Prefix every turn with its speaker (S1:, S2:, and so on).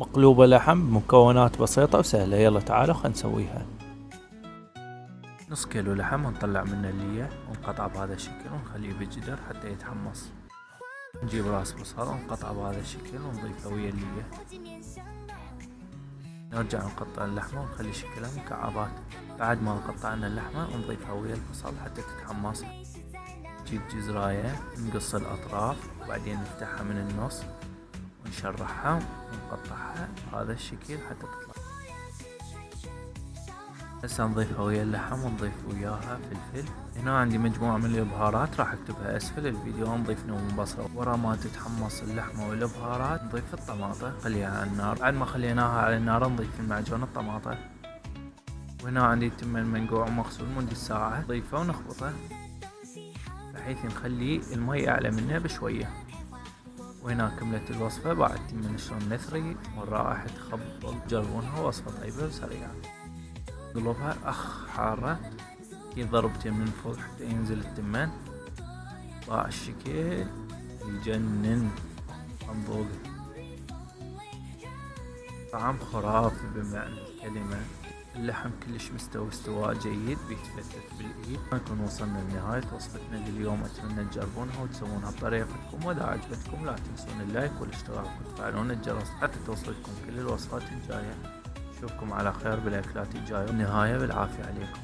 S1: مقلوبة لحم بمكونات بسيطة وسهلة. يلا تعالوا خلينا نسويها. نص كيلو لحم ونطلع منه اللية ونقطعه بهذا الشكل ونخليه بالجدر حتى يتحمص. نجيب راس بصل ونقطعه بهذا الشكل ونضيفه ويا اللية. نرجع نقطع اللحمة ونخلي شكلها مكعبات. بعد ما قطعنا اللحمة نضيفها ويا البصل حتى تتحمص. نجيب جزراية نقص الأطراف وبعدين نفتحها من النص ونشرحها ونقطعها بهذا الشكل حتى تطلع. هسه نضيفها ويا اللحم ونضيف وياها فلفل. هنا عندي مجموعة من البهارات راح اكتبها اسفل الفيديو. نضيف نوم بصل. ورا ما تتحمص اللحمة والبهارات نضيف الطماطة نخليها على النار. بعد ما خليناها على النار نضيف المعجون الطماطة. وهنا عندي تمن منقوع ومغسول مدة ساعة نضيفه ونخبطه بحيث نخلي المي اعلى منه بشوية. وهنا كملت الوصفة. بعد تمن شلون نثري والرائحة تخبل. جربونها وصفة طيبة وسريعة. قلوبها حارة كي ضربتين من فوق حتى ينزل التمان. طاع الشكل يجنن. انظوق طعم خرافي بمعنى الكلمة. اللحم كلش مستوي استواء جيد بيتفتت بالايد. نكون وصلنا لنهاية وصفتنا لليوم. اتمنى تجربونها وتسوونها بطريقتكم. واذا عجبتكم لا تنسون اللايك والاشتراك وتفعلون الجرس حتى توصلكم كل الوصفات الجاية. اشوفكم على خير بالاكلات الجاية. والنهاية بالعافية عليكم.